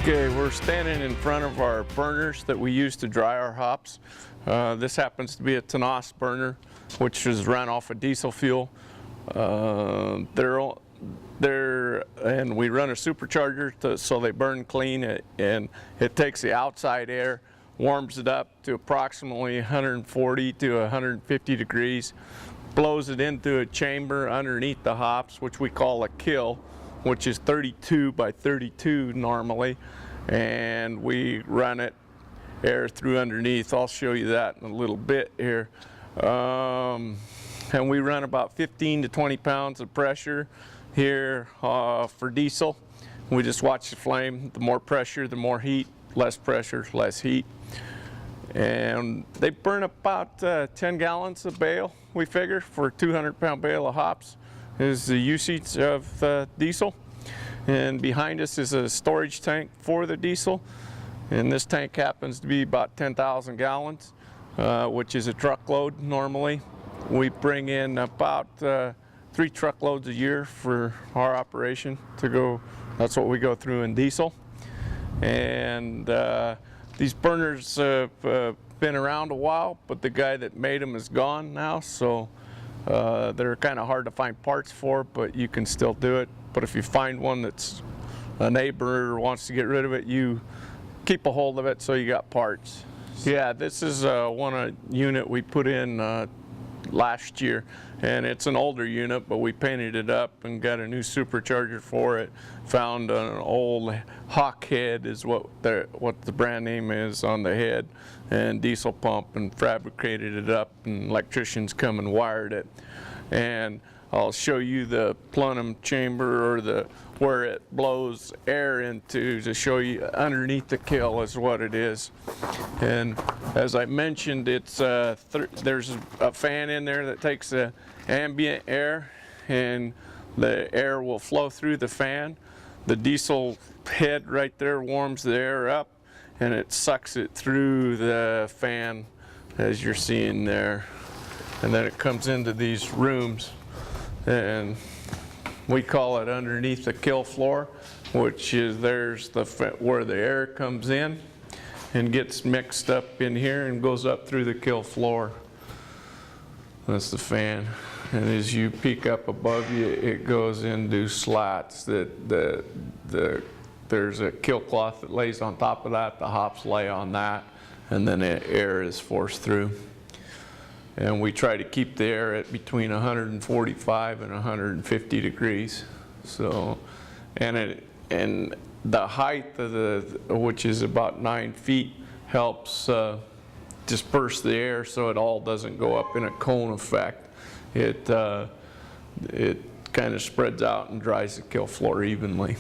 Okay, we're standing in front of our burners that we use to dry our hops. This happens to be a Tanos burner, which is run off of diesel fuel. And we run a supercharger so they burn clean, and it takes the outside air, warms it up to approximately 140 to 150 degrees, blows it into a chamber underneath the hops, which we call a kill, which is 32 by 32 normally, and we run it air through underneath. I'll show you that in a little bit here. And we run about 15 to 20 pounds of pressure here for diesel. We just watch the flame. The more pressure, the more heat. Less pressure, less heat. And they burn about 10 gallons of bale, we figure, for a 200-pound bale of hops is the usage of diesel. And behind us is a storage tank for the diesel, and this tank happens to be about 10,000 gallons, which is a truckload normally. We bring in about 3 truckloads a year for our operation to go. That's what we go through in diesel. And these burners have been around a while, but the guy that made them is gone now, so they're kind of hard to find parts for, but you can still do it. But if you find one that's a neighbor wants to get rid of it, you keep a hold of it so you got parts. Yeah, this is one unit we put in last year, and it's an older unit, but we painted it up and got a new supercharger for it. Found an old Hawk head is what the brand name is on the head, and diesel pump, and fabricated it up, and electricians come and wired it. And I'll show you the plenum chamber, or where it blows air into, to show you underneath the kill is what it is. And as I mentioned, it's there's a fan in there that takes the ambient air, and the air will flow through the fan. The diesel head right there warms the air up, and it sucks it through the fan, as you're seeing there. And then it comes into these rooms, and we call it underneath the kill floor, which is where the air comes in and gets mixed up in here and goes up through the kill floor. That's the fan. And as you peek up above you, it goes into slats there's a kill cloth that lays on top of that. The hops lay on that, and then the air is forced through. And we try to keep the air at between 145 and 150 degrees. So, and the height of which is about 9 feet, helps disperse the air so it all doesn't go up in a cone effect. It kind of spreads out and dries the kill floor evenly.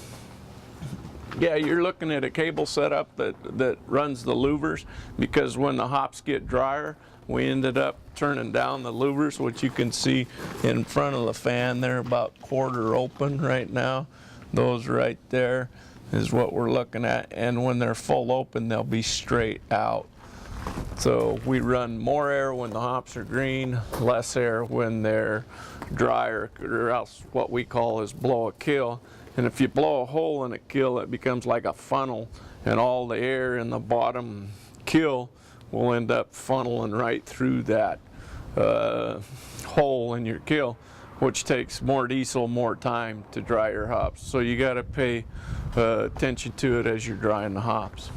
Yeah, you're looking at a cable setup that runs the louvers, because when the hops get drier, we ended up turning down the louvers, which you can see in front of the fan. They're about quarter open right now. Those right there is what we're looking at, and when they're full open, they'll be straight out. So we run more air when the hops are green, less air when they're drier, or else what we call is blow a kill. And if you blow a hole in a kill, it becomes like a funnel, and all the air in the bottom kill will end up funneling right through that hole in your kill, which takes more diesel, more time to dry your hops. So you got to pay attention to it as you're drying the hops.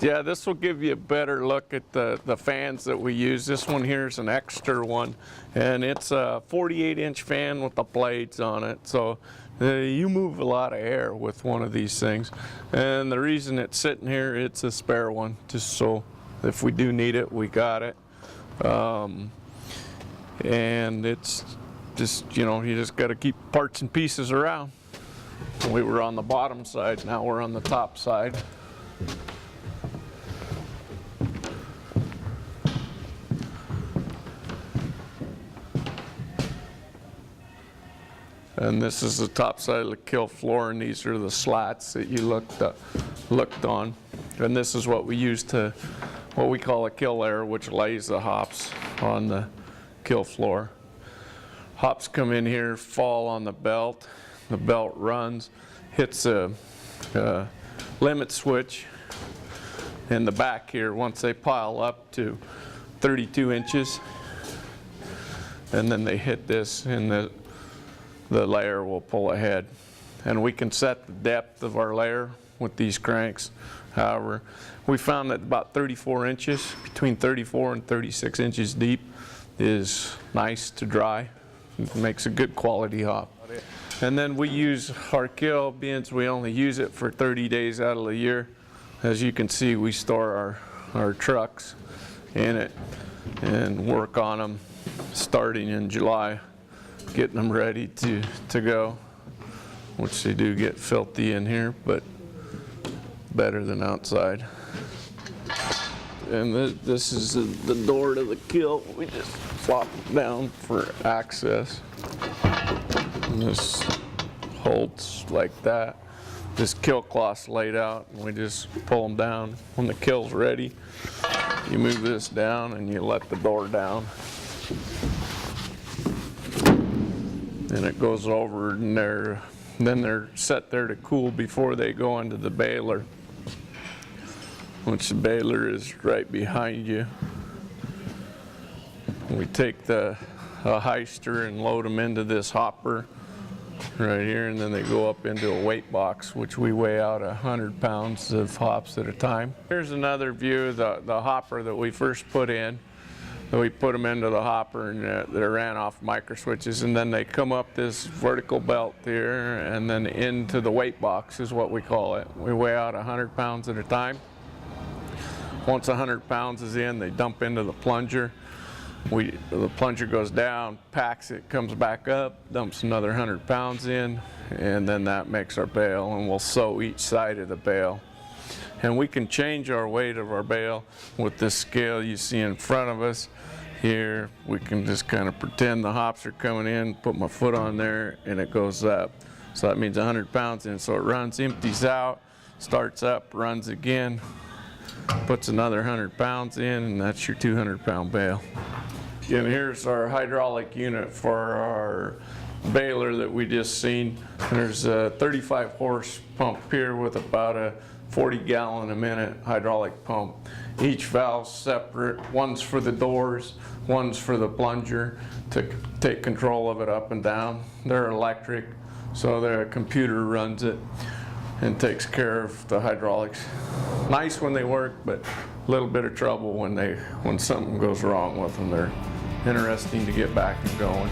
Yeah, this will give you a better look at the fans that we use. This one here is an extra one, and it's a 48-inch fan with the blades on it. So you move a lot of air with one of these things. And the reason it's sitting here, it's a spare one, just so if we do need it, we got it. And it's just, you just got to keep parts and pieces around. We were on the bottom side, now we're on the top side. And this is the top side of the kill floor, and these are the slats that you looked on. And this is what we use to, what we call a kill layer, which lays the hops on the kill floor. Hops come in here, fall on the belt runs, hits a limit switch in the back here once they pile up to 32 inches. And then they hit this and the layer will pull ahead. And we can set the depth of our layer with these cranks. However, we found that about 34 inches, between 34 and 36 inches deep, is nice to dry. It makes a good quality hop. And then we use our kiln, being we only use it for 30 days out of the year. As you can see, we store our trucks in it and work on them starting in July, getting them ready to go, which they do get filthy in here, but better than outside. And this is the door to the kiln. We just flop it down for access. And this holds like that. This kiln cloth's laid out, and we just pull them down. When the kiln's ready, you move this down and you let the door down. And it goes over, and then they're set there to cool before they go into the baler, which the baler is right behind you. We take a heister and load them into this hopper right here, and then they go up into a weight box, which we weigh out 100 pounds of hops at a time. Here's another view of the hopper that we first put in. So we put them into the hopper, and they ran off micro switches, and then they come up this vertical belt here and then into the weight box is what we call it. We weigh out 100 pounds at a time. Once 100 pounds is in, they dump into the plunger. The plunger goes down, packs it, comes back up, dumps another 100 pounds in, and then that makes our bale, and we'll sew each side of the bale. And we can change our weight of our bale with this scale you see in front of us. Here, we can just kind of pretend the hops are coming in, put my foot on there, and it goes up. So that means 100 pounds in. So it runs, empties out, starts up, runs again, puts another 100 pounds in, and that's your 200-pound bale. And here's our hydraulic unit for our baler that we just seen. There's a 35 horse pump here with about a 40 gallon a minute hydraulic pump. Each valve's separate. One's for the doors, one's for the plunger to take control of it up and down. They're electric, so their computer runs it and takes care of the hydraulics. Nice when they work, but a little bit of trouble when something goes wrong with them. They're interesting to get back and going.